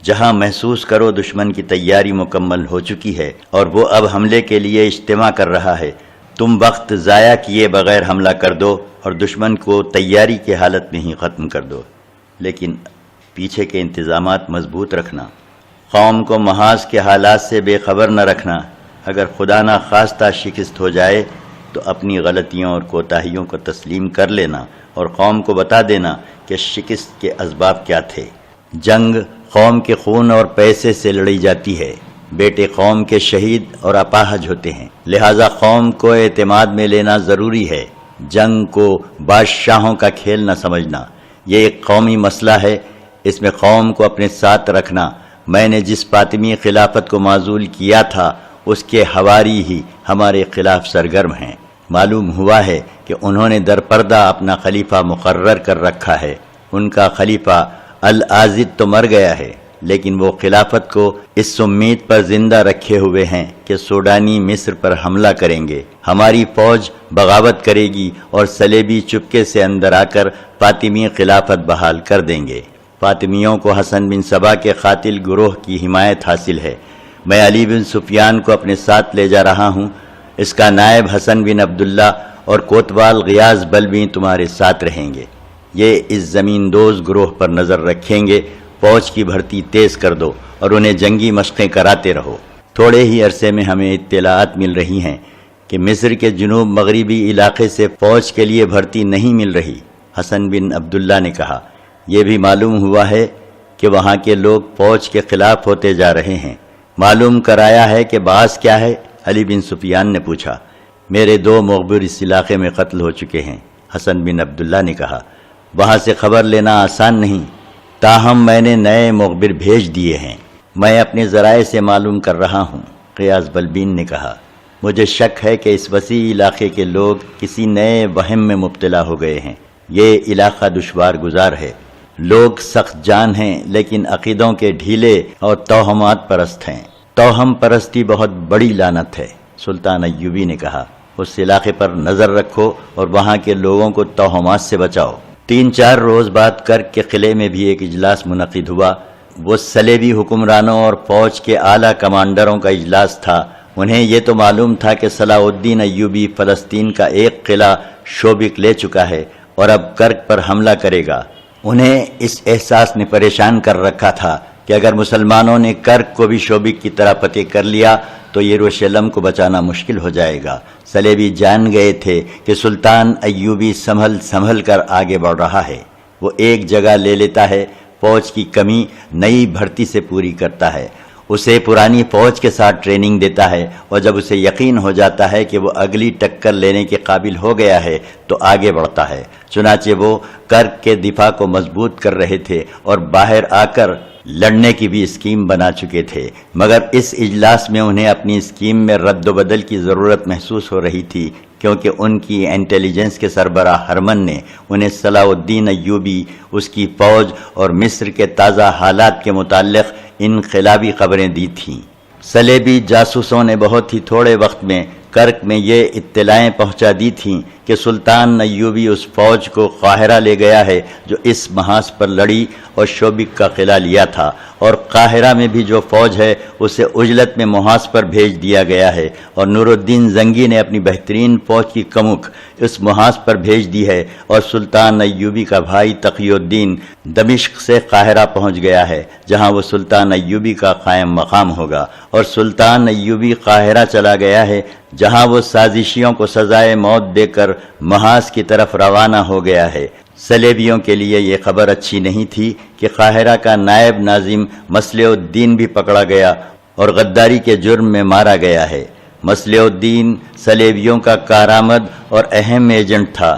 جہاں محسوس کرو دشمن کی تیاری مکمل ہو چکی ہے اور وہ اب حملے کے لیے اجتماع کر رہا ہے، تم وقت ضائع کیے بغیر حملہ کر دو اور دشمن کو تیاری کی حالت میں ہی ختم کر دو، لیکن پیچھے کے انتظامات مضبوط رکھنا۔ قوم کو محاذ کے حالات سے بے خبر نہ رکھنا۔ اگر خدا نہ خواستہ شکست ہو جائے تو اپنی غلطیوں اور کوتاہیوں کو تسلیم کر لینا اور قوم کو بتا دینا کہ شکست کے اسباب کیا تھے۔ جنگ قوم کے خون اور پیسے سے لڑی جاتی ہے، بیٹے قوم کے شہید اور اپاہج ہوتے ہیں، لہذا قوم کو اعتماد میں لینا ضروری ہے۔ جنگ کو بادشاہوں کا کھیل نہ سمجھنا، یہ ایک قومی مسئلہ ہے، اس میں قوم کو اپنے ساتھ رکھنا۔ میں نے جس فاطمی خلافت کو معزول کیا تھا اس کے حواری ہی ہمارے خلاف سرگرم ہیں۔ معلوم ہوا ہے کہ انہوں نے درپردہ اپنا خلیفہ مقرر کر رکھا ہے۔ ان کا خلیفہ العازد تو مر گیا ہے، لیکن وہ خلافت کو اس امید پر زندہ رکھے ہوئے ہیں کہ سوڈانی مصر پر حملہ کریں گے، ہماری فوج بغاوت کرے گی اور صلیبی چپکے سے اندر آ کر فاطمی خلافت بحال کر دیں گے۔ فاطمیوں کو حسن بن صبا کے قاتل گروہ کی حمایت حاصل ہے۔ میں علی بن سفیان کو اپنے ساتھ لے جا رہا ہوں، اس کا نائب حسن بن عبداللہ اور کوتوال غیاث بلبی تمہارے ساتھ رہیں گے۔ یہ اس زمین دوز گروہ پر نظر رکھیں گے۔ فوج کی بھرتی تیز کر دو اور انہیں جنگی مشقیں کراتے رہو۔ تھوڑے ہی عرصے میں ہمیں اطلاعات مل رہی ہیں کہ مصر کے جنوب مغربی علاقے سے فوج کے لیے بھرتی نہیں مل رہی۔ حسن بن عبداللہ نے کہا، یہ بھی معلوم ہوا ہے کہ وہاں کے لوگ فوج کے خلاف ہوتے جا رہے ہیں۔ معلوم کرایا ہے کہ باعث کیا ہے؟ علی بن سفیان نے پوچھا۔ میرے 2 مخبر اس علاقے میں قتل ہو چکے ہیں، حسن بن عبداللہ نے کہا۔ وہاں سے خبر لینا آسان نہیں، تاہم میں نے نئے مخبر بھیج دیے ہیں، میں اپنے ذرائع سے معلوم کر رہا ہوں، غیاث بلبین نے کہا۔ مجھے شک ہے کہ اس وسیع علاقے کے لوگ کسی نئے وہم میں مبتلا ہو گئے ہیں۔ یہ علاقہ دشوار گزار ہے، لوگ سخت جان ہیں لیکن عقیدوں کے ڈھیلے اور توہمات پرست ہیں۔ توہم پرستی بہت بڑی لعنت ہے، سلطان ایوبی نے کہا۔ اس علاقے پر نظر رکھو اور وہاں کے لوگوں کو توہمات سے بچاؤ۔ 3-4 روز بعد کرک کے قلعے میں بھی ایک اجلاس منعقد ہوا۔ وہ صلیبی حکمرانوں اور فوج کے اعلیٰ کمانڈروں کا اجلاس تھا۔ انہیں یہ تو معلوم تھا کہ صلاح الدین ایوبی فلسطین کا ایک قلعہ شوبک لے چکا ہے اور اب کرک پر حملہ کرے گا۔ انہیں اس احساس نے پریشان کر رکھا تھا کہ اگر مسلمانوں نے کرک کو بھی شوبک کی طرح فتح کر لیا تو یروشلم کو بچانا مشکل ہو جائے گا۔ صلیبی جان گئے تھے کہ سلطان ایوبی سنبھل کر آگے بڑھ رہا ہے۔ وہ ایک جگہ لے لیتا ہے، فوج کی کمی نئی بھرتی سے پوری کرتا ہے، اسے پرانی فوج کے ساتھ ٹریننگ دیتا ہے، اور جب اسے یقین ہو جاتا ہے کہ وہ اگلی ٹکر لینے کے قابل ہو گیا ہے تو آگے بڑھتا ہے۔ چنانچہ وہ کرک کے دفاع کو مضبوط کر رہے تھے اور باہر آ کر لڑنے کی بھی اسکیم بنا چکے تھے، مگر اس اجلاس میں انہیں اپنی اسکیم میں رد و بدل کی ضرورت محسوس ہو رہی تھی، کیونکہ ان کی انٹیلیجنس کے سربراہ ہرمن نے انہیں صلاح الدین ایوبی، اس کی فوج اور مصر کے تازہ حالات کے متعلق انقلابی خبریں دی تھیں۔ صلیبی جاسوسوں نے بہت ہی تھوڑے وقت میں کرک میں یہ اطلاعیں پہنچا دی تھیں کہ سلطان ایوبی اس فوج کو قاہرہ لے گیا ہے جو اس محاذ پر لڑی اور شوبک کا قلعہ لیا تھا، اور قاہرہ میں بھی جو فوج ہے اسے عجلت میں محاذ پر بھیج دیا گیا ہے، اور نور الدین زنگی نے اپنی بہترین فوج کی کمک اس محاذ پر بھیج دی ہے، اور سلطان ایوبی کا بھائی تقی الدین دمشق سے قاہرہ پہنچ گیا ہے، جہاں وہ سلطان ایوبی کا قائم مقام ہوگا، اور سلطان ایوبی قاہرہ چلا گیا ہے جہاں وہ سازشیوں کو سزائے موت دے کر محاذ کی طرف روانہ ہو گیا ہے۔ صلیبیوں کے لیے یہ خبر اچھی نہیں تھی کہ قاہرہ کا نائب ناظم مصلح الدین بھی پکڑا گیا اور غداری کے جرم میں مارا گیا ہے۔ مصلح الدین صلیبیوں کا کارآمد اور اہم ایجنٹ تھا،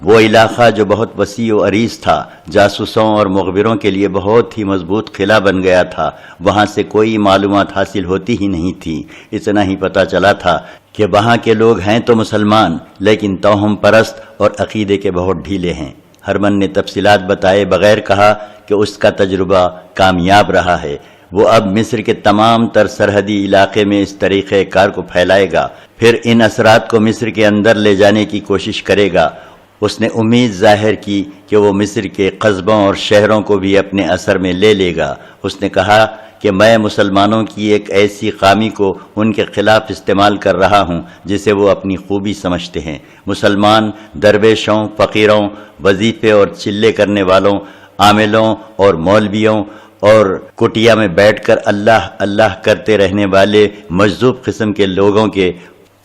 وہ علاقہ جو بہت وسیع و عریض تھا، جاسوسوں اور مخبروں کے لیے بہت ہی مضبوط قلعہ بن گیا تھا، وہاں سے کوئی معلومات حاصل ہوتی ہی نہیں تھی۔ اتنا ہی پتہ چلا تھا کہ وہاں کے لوگ ہیں تو مسلمان، لیکن توہم پرست اور عقیدے کے بہت ڈھیلے ہیں۔ ہرمن نے تفصیلات بتائے بغیر کہا کہ اس کا تجربہ کامیاب رہا ہے۔ وہ اب مصر کے تمام تر سرحدی علاقے میں اس طریقہ کار کو پھیلائے گا، پھر ان اثرات کو مصر کے اندر لے جانے کی کوشش کرے گا۔ اس نے امید ظاہر کی کہ وہ مصر کے قصبوں اور شہروں کو بھی اپنے اثر میں لے لے گا۔ اس نے کہا کہ میں مسلمانوں کی ایک ایسی خامی کو ان کے خلاف استعمال کر رہا ہوں جسے وہ اپنی خوبی سمجھتے ہیں۔ مسلمان درویشوں، فقیروں، وظیفے اور چلے کرنے والوں، عاملوں اور مولویوں اور کٹیا میں بیٹھ کر اللہ اللہ کرتے رہنے والے مجذوب قسم کے لوگوں کے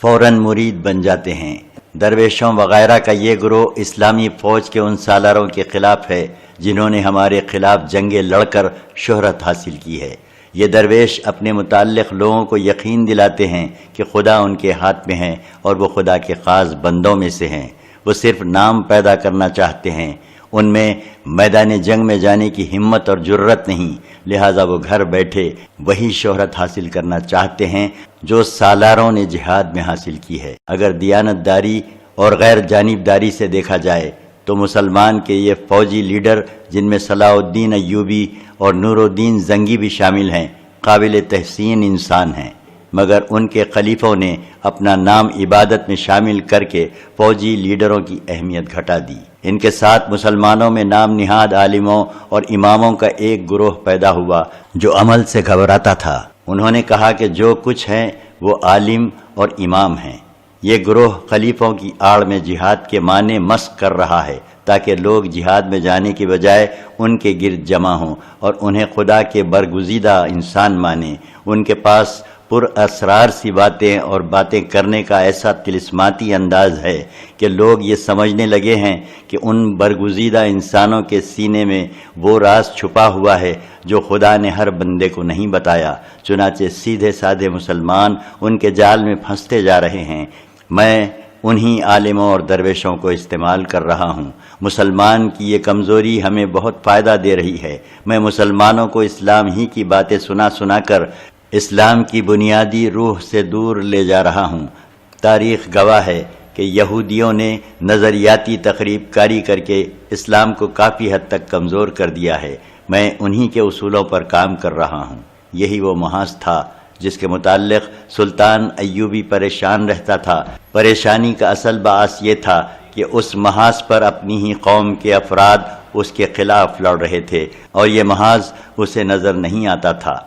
فوراً مرید بن جاتے ہیں۔ درویشوں وغیرہ کا یہ گروہ اسلامی فوج کے ان سالاروں کے خلاف ہے جنہوں نے ہمارے خلاف جنگیں لڑ کر شہرت حاصل کی ہے۔ یہ درویش اپنے متعلق لوگوں کو یقین دلاتے ہیں کہ خدا ان کے ہاتھ میں ہے اور وہ خدا کے خاص بندوں میں سے ہیں۔ وہ صرف نام پیدا کرنا چاہتے ہیں، ان میں میدان جنگ میں جانے کی ہمت اور جرت نہیں، لہٰذا وہ گھر بیٹھے وہی شہرت حاصل کرنا چاہتے ہیں جو سالاروں نے جہاد میں حاصل کی ہے۔ اگر دیانت داری اور غیر جانبداری سے دیکھا جائے تو مسلمان کے یہ فوجی لیڈر، جن میں صلاح الدین ایوبی اور نور الدین زنگی بھی شامل ہیں، قابل تحسین انسان ہیں، مگر ان کے خلیفوں نے اپنا نام عبادت میں شامل کر کے فوجی لیڈروں کی اہمیت گھٹا دی۔ ان کے ساتھ مسلمانوں میں نام نہاد عالموں اور اماموں کا ایک گروہ پیدا ہوا جو عمل سے گھبراتا تھا۔ انہوں نے کہا کہ جو کچھ ہیں وہ عالم اور امام ہیں۔ یہ گروہ خلیفوں کی آڑ میں جہاد کے معنی مسخ کر رہا ہے تاکہ لوگ جہاد میں جانے کی بجائے ان کے گرد جمع ہوں اور انہیں خدا کے برگزیدہ انسان مانیں۔ ان کے پاس پر اسرار سی باتیں اور باتیں کرنے کا ایسا طلسماتی انداز ہے کہ لوگ یہ سمجھنے لگے ہیں کہ ان برگزیدہ انسانوں کے سینے میں وہ راز چھپا ہوا ہے جو خدا نے ہر بندے کو نہیں بتایا۔ چنانچہ سیدھے سادھے مسلمان ان کے جال میں پھنستے جا رہے ہیں۔ میں انہی عالموں اور درویشوں کو استعمال کر رہا ہوں۔ مسلمان کی یہ کمزوری ہمیں بہت فائدہ دے رہی ہے۔ میں مسلمانوں کو اسلام ہی کی باتیں سنا سنا کر اسلام کی بنیادی روح سے دور لے جا رہا ہوں۔ تاریخ گواہ ہے کہ یہودیوں نے نظریاتی تخریب کاری کر کے اسلام کو کافی حد تک کمزور کر دیا ہے۔ میں انہی کے اصولوں پر کام کر رہا ہوں۔ یہی وہ محاذ تھا جس کے متعلق سلطان ایوبی پریشان رہتا تھا۔ پریشانی کا اصل باعث یہ تھا کہ اس محاذ پر اپنی ہی قوم کے افراد اس کے خلاف لڑ رہے تھے اور یہ محاذ اسے نظر نہیں آتا تھا۔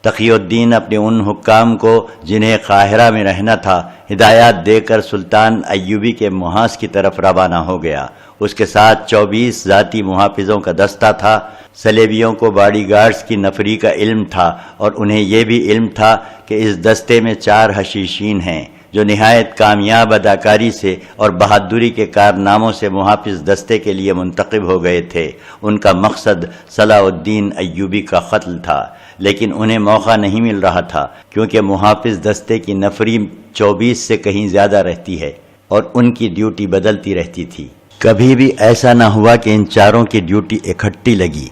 تقی الدین اپنے ان حکام کو جنہیں قاہرہ میں رہنا تھا ہدایات دے کر سلطان ایوبی کے محاذ کی طرف روانہ ہو گیا۔ اس کے ساتھ 24 ذاتی محافظوں کا دستہ تھا۔ سلیبیوں کو باڈی گارڈز کی نفری کا علم تھا اور انہیں یہ بھی علم تھا کہ اس دستے میں 4 حشیشین ہیں جو نہایت کامیاب اداکاری سے اور بہادری کے کارناموں سے محافظ دستے کے لیے منتخب ہو گئے تھے۔ ان کا مقصد صلاح الدین ایوبی کا قتل تھا، لیکن انہیں موقع نہیں مل رہا تھا کیونکہ محافظ دستے کی نفری 24 سے کہیں زیادہ رہتی ہے اور ان کی ڈیوٹی بدلتی رہتی تھی۔ کبھی بھی ایسا نہ ہوا کہ ان 4 کی ڈیوٹی اکٹھی لگی۔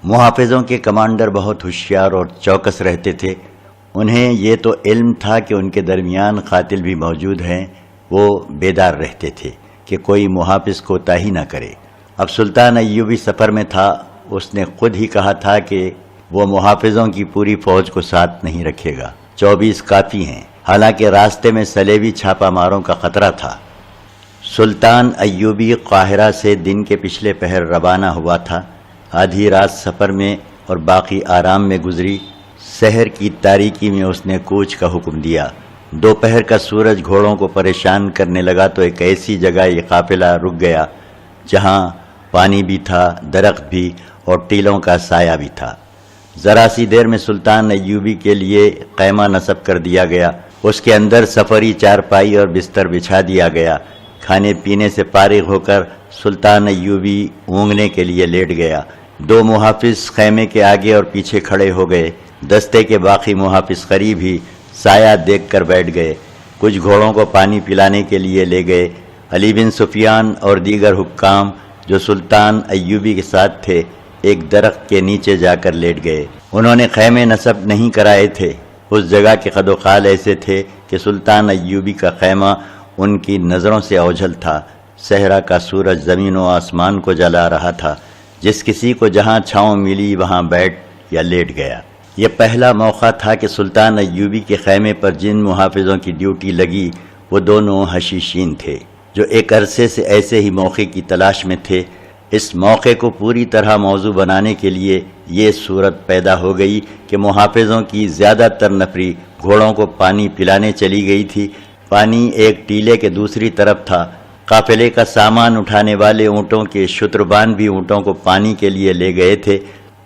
محافظوں کے کمانڈر بہت ہوشیار اور چوکس رہتے تھے۔ انہیں یہ تو علم تھا کہ ان کے درمیان قاتل بھی موجود ہیں۔ وہ بیدار رہتے تھے کہ کوئی محافظ کوتاہی نہ کرے۔ اب سلطان ایوبی سفر میں تھا۔ اس نے خود ہی کہا تھا کہ وہ محافظوں کی پوری فوج کو ساتھ نہیں رکھے گا، 24 کافی ہیں، حالانکہ راستے میں صلیبی چھاپہ ماروں کا خطرہ تھا۔ سلطان ایوبی قاہرہ سے دن کے پچھلے پہر روانہ ہوا تھا۔ آدھی رات سفر میں اور باقی آرام میں گزری۔ سحر کی تاریکی میں اس نے کوچ کا حکم دیا۔ دوپہر کا سورج گھوڑوں کو پریشان کرنے لگا تو ایک ایسی جگہ یہ قافلہ رک گیا جہاں پانی بھی تھا، درخت بھی اور ٹیلوں کا سایہ بھی تھا۔ ذرا سی دیر میں سلطان ایوبی کے لیے خیمہ نصب کر دیا گیا۔ اس کے اندر سفری چارپائی اور بستر بچھا دیا گیا۔ کھانے پینے سے فارغ ہو کر سلطان ایوبی اونگنے کے لیے لیٹ گیا۔ 2 محافظ خیمے کے آگے اور پیچھے کھڑے ہو گئے۔ دستے کے باقی محافظ قریب ہی سایہ دیکھ کر بیٹھ گئے۔ کچھ گھوڑوں کو پانی پلانے کے لیے لے گئے۔ علی بن سفیان اور دیگر حکام جو سلطان ایوبی کے ساتھ تھے ایک درخت کے نیچے جا کر لیٹ گئے۔ انہوں نے خیمے نصب نہیں کرائے تھے۔ اس جگہ کے قد و قال ایسے تھے کہ سلطان ایوبی کا خیمہ ان کی نظروں سے اوجھل تھا۔ صحرا کا سورج زمین و آسمان کو جلا رہا تھا۔ جس کسی کو جہاں چھاؤں ملی وہاں بیٹھ یا لیٹ گیا۔ یہ پہلا موقع تھا کہ سلطان ایوبی کے خیمے پر جن محافظوں کی ڈیوٹی لگی وہ دونوں حشیشین تھے جو ایک عرصے سے ایسے ہی موقع کی تلاش میں تھے۔ اس موقع کو پوری طرح موضوع بنانے کے لیے یہ صورت پیدا ہو گئی کہ محافظوں کی زیادہ تر نفری گھوڑوں کو پانی پلانے چلی گئی تھی۔ پانی ایک ٹیلے کے دوسری طرف تھا۔ قافلے کا سامان اٹھانے والے اونٹوں کے شتربان بھی اونٹوں کو پانی کے لیے لے گئے تھے۔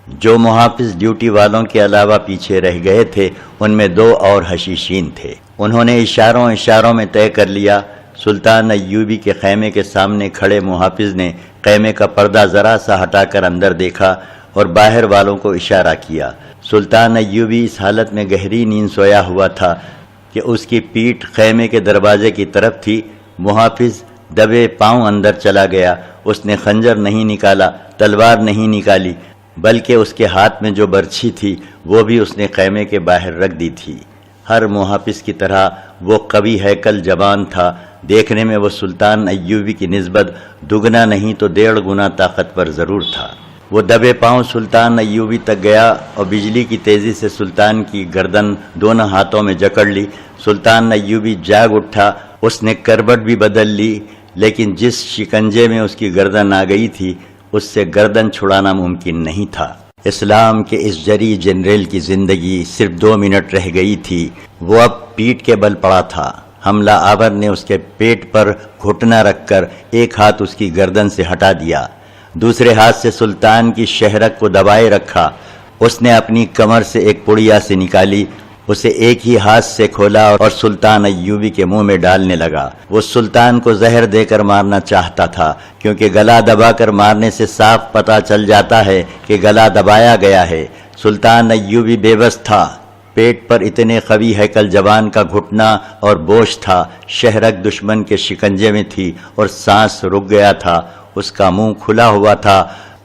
جو محافظ ڈیوٹی والوں کے علاوہ پیچھے رہ گئے تھے ان میں 2 اور حشیشین تھے۔ انہوں نے اشاروں میں طے کر لیا۔ سلطان ایوبی کے خیمے کے سامنے کھڑے محافظ نے خیمے کا پردہ ذرا سا ہٹا کر اندر دیکھا اور باہر والوں کو اشارہ کیا۔ سلطان ایوبی اس حالت میں گہری نیند سویا ہوا تھا کہ اس کی پیٹھ خیمے کے دروازے کی طرف تھی۔ محافظ دبے پاؤں اندر چلا گیا۔ اس نے خنجر نہیں نکالا، تلوار نہیں نکالی، بلکہ اس کے ہاتھ میں جو برچھی تھی وہ بھی اس نے خیمے کے باہر رکھ دی تھی۔ ہر محافظ کی طرح وہ قوی ہیکل جوان تھا۔ دیکھنے میں وہ سلطان ایوبی کی نسبت دگنا نہیں تو 1.5 گنا طاقتور ضرور تھا۔ وہ دبے پاؤں سلطان ایوبی تک گیا اور بجلی کی تیزی سے سلطان کی گردن دونوں ہاتھوں میں جکڑ لی۔ سلطان ایوبی جاگ اٹھا۔ اس نے کربٹ بھی بدل لی، لیکن جس شکنجے میں اس کی گردن آ گئی تھی اس سے گردن چھڑانا ممکن نہیں تھا۔ اسلام کے اس جری جنرل کی زندگی صرف 2 منٹ رہ گئی تھی۔ وہ اب پیٹھ کے بل پڑا تھا۔ حملہ آور نے اس کے پیٹ پر گھٹنا رکھ کر ایک ہاتھ اس کی گردن سے ہٹا دیا، دوسرے ہاتھ سے سلطان کی شہرک کو دبائے رکھا۔ اس نے اپنی کمر سے ایک پڑیا سے نکالی، اسے ایک ہی ہاتھ سے کھولا اور سلطان ایوبی کے منہ میں ڈالنے لگا۔ وہ سلطان کو زہر دے کر مارنا چاہتا تھا، کیونکہ گلا دبا کر مارنے سے صاف پتہ چل جاتا ہے کہ گلا دبایا گیا ہے۔ سلطان ایوبی بے بس تھا۔ پیٹ پر اتنے قوی ہیکل جوان کا گھٹنا اور بوجھ تھا، شہرک دشمن کے شکنجے میں تھی اور سانس رک گیا تھا۔ اس کا منہ کھلا ہوا تھا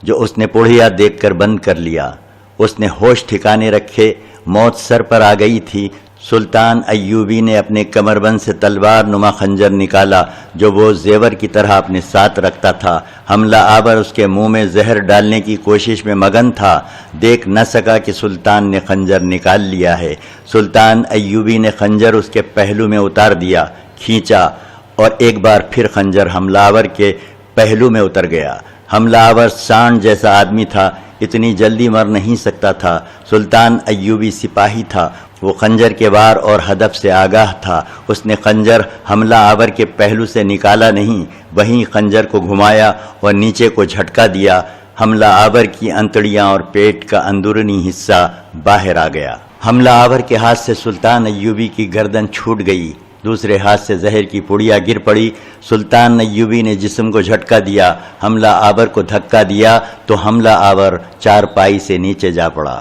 جو اس نے پڑھیا دیکھ کر بند کر لیا۔ اس نے ہوش ٹھکانے رکھے، موت سر پر آ گئی تھی۔ سلطان ایوبی نے اپنے کمربند سے تلوار نما خنجر نکالا جو وہ زیور کی طرح اپنے ساتھ رکھتا تھا۔ حملہ آور اس کے منہ میں زہر ڈالنے کی کوشش میں مگن تھا، دیکھ نہ سکا کہ سلطان نے خنجر نکال لیا ہے۔ سلطان ایوبی نے خنجر اس کے پہلو میں اتار دیا، کھینچا اور ایک بار پھر خنجر حملہ آور کے پہلو میں اتر گیا۔ حملہ آور سانڈ جیسا آدمی تھا، اتنی جلدی مر نہیں سکتا تھا۔ سلطان ایوبی سپاہی تھا، وہ خنجر کے وار اور ہدف سے آگاہ تھا۔ اس نے خنجر حملہ آور کے پہلو سے نکالا نہیں، وہیں خنجر کو گھمایا اور نیچے کو جھٹکا دیا۔ حملہ آور کی انتڑیاں اور پیٹ کا اندرونی حصہ باہر آ گیا۔ حملہ آور کے ہاتھ سے سلطان ایوبی کی گردن چھوٹ گئی، دوسرے ہاتھ سے زہر کی پڑیا گر پڑی۔ سلطان ایوبی نے جسم کو جھٹکا دیا، حملہ آور کو دھکا دیا تو حملہ آور چارپائی سے نیچے جا پڑا۔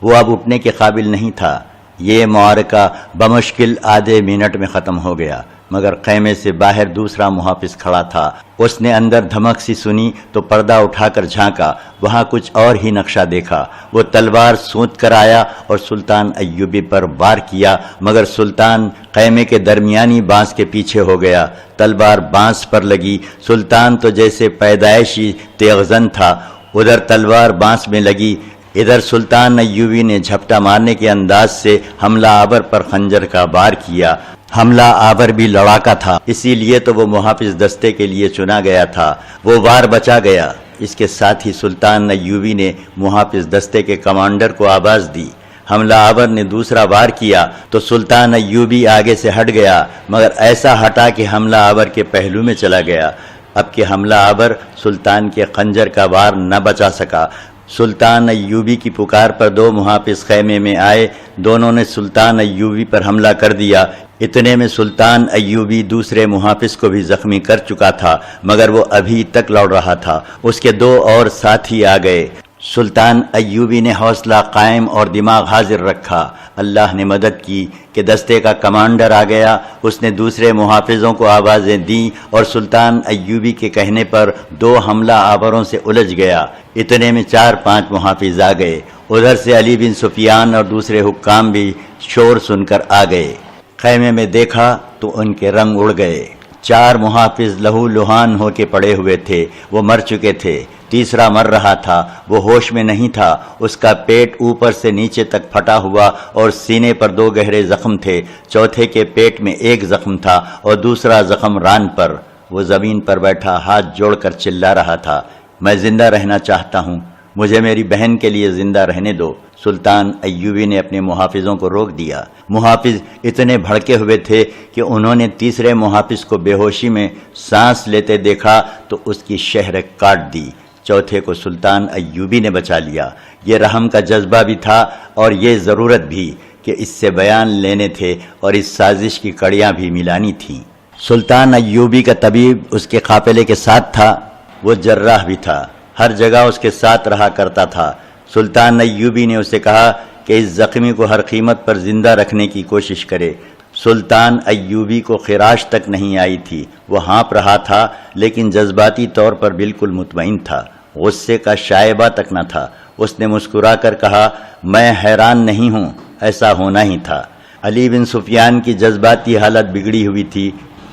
وہ اب اٹھنے کے قابل نہیں تھا۔ یہ معرکہ بمشکل آدھے منٹ میں ختم ہو گیا، مگر خیمے سے باہر دوسرا محافظ کھڑا تھا۔ اس نے اندر دھمک سی سنی تو پردہ اٹھا کر جھانکا، وہاں کچھ اور ہی نقشہ دیکھا۔ وہ تلوار سونت کر آیا اور سلطان ایوبی پر وار کیا، مگر سلطان خیمے کے درمیانی بانس کے پیچھے ہو گیا۔ تلوار بانس پر لگی۔ سلطان تو جیسے پیدائشی تیغزن تھا، ادھر تلوار بانس میں لگی، ادھر سلطان ایوبی نے جھپٹا مارنے کے انداز سے حملہ آور پر خنجر کا وار کیا۔ حملہ آور بھی لڑاکا تھا، اسی لیے تو وہ محافظ دستے کے لیے چنا گیا تھا۔ وہ وار بچا گیا۔ اس کے ساتھ ہی سلطان ایوبی نے محافظ دستے کے کمانڈر کو آواز دی۔ حملہ آور نے دوسرا وار کیا تو سلطان ایوبی آگے سے ہٹ گیا، مگر ایسا ہٹا کہ حملہ آور کے پہلو میں چلا گیا۔ اب کہ حملہ آور سلطان کے خنجر کا وار نہ بچا سکا۔ سلطان ایوبی کی پکار پر 2 محافظ خیمے میں آئے، دونوں نے سلطان ایوبی پر حملہ کر دیا۔ اتنے میں سلطان ایوبی دوسرے محافظ کو بھی زخمی کر چکا تھا، مگر وہ ابھی تک لڑ رہا تھا۔ اس کے 2 اور ساتھی آ گئے۔ سلطان ایوبی نے حوصلہ قائم اور دماغ حاضر رکھا۔ اللہ نے مدد کی کہ دستے کا کمانڈر آ گیا۔ اس نے دوسرے محافظوں کو آوازیں دیں اور سلطان ایوبی کے کہنے پر 2 حملہ آوروں سے الجھ گیا۔ اتنے میں 4-5 محافظ آ گئے۔ ادھر سے علی بن سفیان اور دوسرے حکام بھی شور سن کر آ گئے۔ خیمے میں دیکھا تو ان کے رنگ اڑ گئے۔ 4 محافظ لہو لہان ہو کے پڑے ہوئے تھے، وہ مر چکے تھے۔ تیسرا مر رہا تھا، وہ ہوش میں نہیں تھا، اس کا پیٹ اوپر سے نیچے تک پھٹا ہوا اور سینے پر 2 گہرے زخم تھے۔ چوتھے کے پیٹ میں 1 زخم تھا اور دوسرا زخم ران پر۔ وہ زمین پر بیٹھا ہاتھ جوڑ کر چلا رہا تھا، میں زندہ رہنا چاہتا ہوں، مجھے میری بہن کے لیے زندہ رہنے دو۔ سلطان ایوبی نے اپنے محافظوں کو روک دیا۔ محافظ اتنے بھڑکے ہوئے تھے کہ انہوں نے تیسرے محافظ کو بے ہوشی میں سانس لیتے دیکھا تو اس کی شہریں کاٹ دی۔ چوتھے کو سلطان ایوبی نے بچا لیا۔ یہ رحم کا جذبہ بھی تھا اور یہ ضرورت بھی کہ اس سے بیان لینے تھے اور اس سازش کی کڑیاں بھی ملانی تھیں۔ سلطان ایوبی کا طبیب اس کے قافلے کے ساتھ تھا، وہ جراح بھی تھا، ہر جگہ اس کے ساتھ رہا کرتا تھا۔ سلطان ایوبی نے اسے کہا کہ اس زخمی کو ہر قیمت پر زندہ رکھنے کی کوشش کرے۔ سلطان ایوبی کو خراش تک نہیں آئی تھی، وہ ہانپ رہا تھا لیکن جذباتی طور پر بالکل مطمئن تھا، غصے کا شائبہ تک نہ تھا۔ اس نے مسکرا کر کہا، میں حیران نہیں ہوں، ایسا ہونا ہی تھا۔ علی بن سفیان کی جذباتی حالت بگڑی ہوئی تھی۔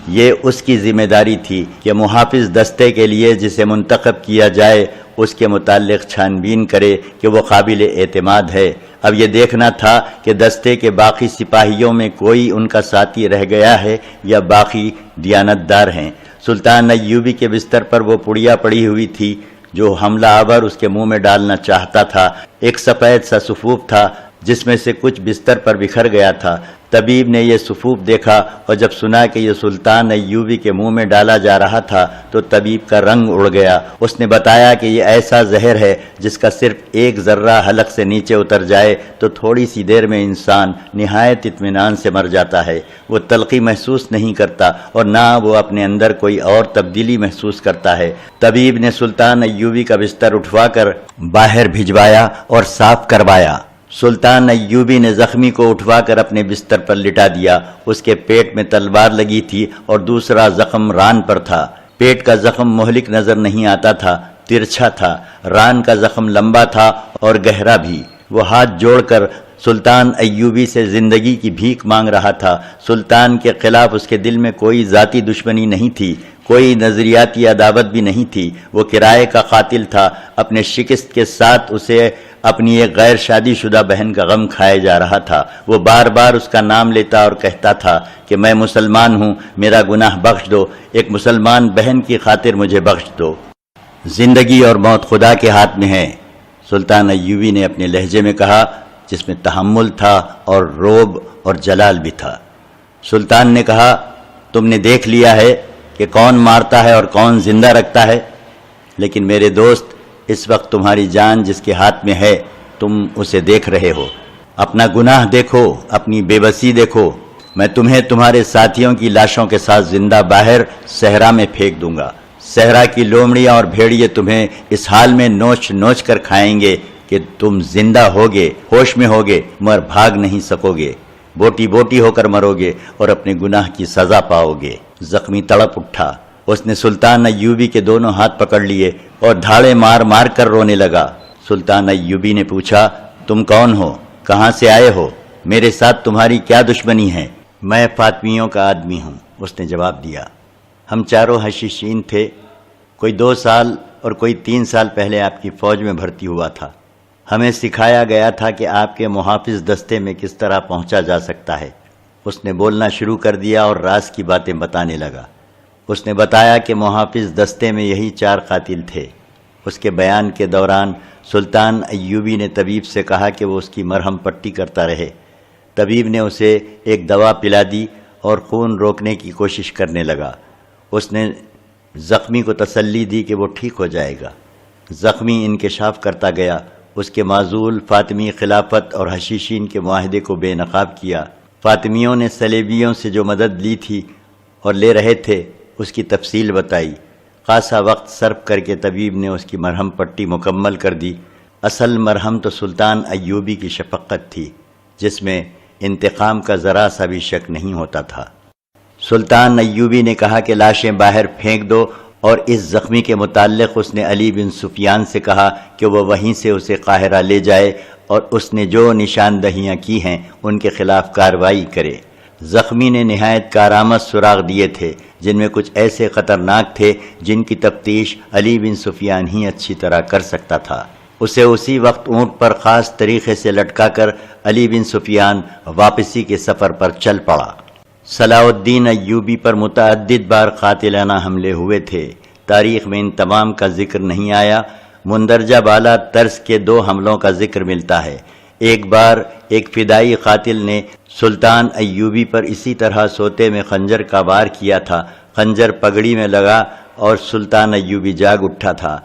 یہ اس کی ذمہ داری تھی کہ محافظ دستے کے لیے جسے منتخب کیا جائے اس کے متعلق چھان بین کرے کہ وہ قابل اعتماد ہے۔ اب یہ دیکھنا تھا کہ دستے کے باقی سپاہیوں میں کوئی ان کا ساتھی رہ گیا ہے یا باقی دیانتدار ہیں۔ سلطان ایوبی کے بستر پر وہ پڑیا پڑی ہوئی تھی جو حملہ آور اس کے منہ میں ڈالنا چاہتا تھا۔ ایک سفید سا صفوف تھا جس میں سے کچھ بستر پر بکھر گیا تھا۔ طبیب نے یہ صفوف دیکھا اور جب سنا کہ یہ سلطان ایوبی کے منہ میں ڈالا جا رہا تھا تو طبیب کا رنگ اڑ گیا۔ اس نے بتایا کہ یہ ایسا زہر ہے جس کا صرف 1 ذرہ حلق سے نیچے اتر جائے تو تھوڑی سی دیر میں انسان نہایت اطمینان سے مر جاتا ہے۔ وہ تلخی محسوس نہیں کرتا اور نہ وہ اپنے اندر کوئی اور تبدیلی محسوس کرتا ہے۔ طبیب نے سلطان ایوبی کا بستر اٹھوا کر باہر بھجوایا اور صاف کروایا۔ سلطان ایوبی نے زخمی کو اٹھوا کر اپنے بستر پر لٹا دیا۔ اس کے پیٹ میں تلوار لگی تھی اور دوسرا زخم ران پر تھا۔ پیٹ کا زخم مہلک نظر نہیں آتا تھا، ترچھا تھا۔ ران کا زخم لمبا تھا اور گہرا بھی۔ وہ ہاتھ جوڑ کر سلطان ایوبی سے زندگی کی بھیک مانگ رہا تھا۔ سلطان کے خلاف اس کے دل میں کوئی ذاتی دشمنی نہیں تھی، کوئی نظریاتی عداوت بھی نہیں تھی۔ وہ کرائے کا قاتل تھا۔ اپنے شکست کے ساتھ اسے اپنی ایک غیر شادی شدہ بہن کا غم کھائے جا رہا تھا۔ وہ بار بار اس کا نام لیتا اور کہتا تھا کہ میں مسلمان ہوں، میرا گناہ بخش دو، ایک مسلمان بہن کی خاطر مجھے بخش دو۔ زندگی اور موت خدا کے ہاتھ میں ہے، سلطان ایوبی نے اپنے لہجے میں کہا جس میں تحمل تھا اور روب اور جلال بھی تھا۔ سلطان نے کہا، تم نے دیکھ لیا ہے کہ کون مارتا ہے اور کون زندہ رکھتا ہے، لیکن میرے دوست اس وقت تمہاری جان جس کے ہاتھ میں ہے تم اسے دیکھ رہے ہو۔ اپنا گناہ دیکھو، اپنی بے بسی دیکھو۔ میں تمہیں تمہارے ساتھیوں کی لاشوں کے ساتھ زندہ باہر صحرا میں پھینک دوں گا۔ صحرا کی لومڑیاں اور بھیڑیے تمہیں اس حال میں نوچ نوچ کر کھائیں گے کہ تم زندہ ہوگے، ہوش میں ہوگے، مگر بھاگ نہیں سکو گے، بوٹی بوٹی ہو کر مرو گے اور اپنے گناہ کی سزا پاؤ گے۔ زخمی تڑپ اٹھا۔ اس نے سلطان ایوبی کے دونوں ہاتھ پکڑ لیے اور دھاڑے مار مار کر رونے لگا۔ سلطان ایوبی نے پوچھا، تم کون ہو؟ کہاں سے آئے ہو؟ میرے ساتھ تمہاری کیا دشمنی ہے؟ میں فاطمیوں کا آدمی ہوں، اس نے جواب دیا۔ ہم چاروں حشیشین تھے، کوئی 2 سال اور کوئی 3 سال پہلے آپ کی فوج میں بھرتی ہوا تھا۔ ہمیں سکھایا گیا تھا کہ آپ کے محافظ دستے میں کس طرح پہنچا جا سکتا ہے۔ اس نے بولنا شروع کر دیا اور راز کی باتیں بتانے لگا۔ اس نے بتایا کہ محافظ دستے میں یہی 4 قاتل تھے۔ اس کے بیان کے دوران سلطان ایوبی نے طبیب سے کہا کہ وہ اس کی مرہم پٹی کرتا رہے۔ طبیب نے اسے ایک دوا پلا دی اور خون روکنے کی کوشش کرنے لگا۔ اس نے زخمی کو تسلی دی کہ وہ ٹھیک ہو جائے گا۔ زخمی انکشاف کرتا گیا۔ اس کے معزول فاطمی خلافت اور حشیشین کے معاہدے کو بے نقاب کیا۔ فاطمیوں نے صلیبیوں سے جو مدد لی تھی اور لے رہے تھے اس کی تفصیل بتائی۔ خاصا وقت صرف کر کے طبیب نے اس کی مرہم پٹی مکمل کر دی۔ اصل مرہم تو سلطان ایوبی کی شفقت تھی، جس میں انتقام کا ذرا سا بھی شک نہیں ہوتا تھا۔ سلطان ایوبی نے کہا کہ لاشیں باہر پھینک دو، اور اس زخمی کے متعلق اس نے علی بن سفیان سے کہا کہ وہ وہیں سے اسے قاہرہ لے جائے اور اس نے جو نشاندہیاں کی ہیں ان کے خلاف کارروائی کرے۔ زخمی نے نہایت کارآمد سراغ دیے تھے، جن میں کچھ ایسے خطرناک تھے جن کی تفتیش علی بن سفیان ہی اچھی طرح کر سکتا تھا۔ اسے اسی وقت اونٹ پر خاص طریقے سے لٹکا کر علی بن سفیان واپسی کے سفر پر چل پڑا۔ صلاح الدین ایوبی پر متعدد بار قاتلانہ حملے ہوئے تھے۔ تاریخ میں ان تمام کا ذکر نہیں آیا۔ مندرجہ بالا طرز کے 2 حملوں کا ذکر ملتا ہے۔ ایک بار ایک فدائی قاتل نے سلطان ایوبی پر اسی طرح سوتے میں خنجر کا وار کیا تھا۔ خنجر پگڑی میں لگا اور سلطان ایوبی جاگ اٹھا تھا۔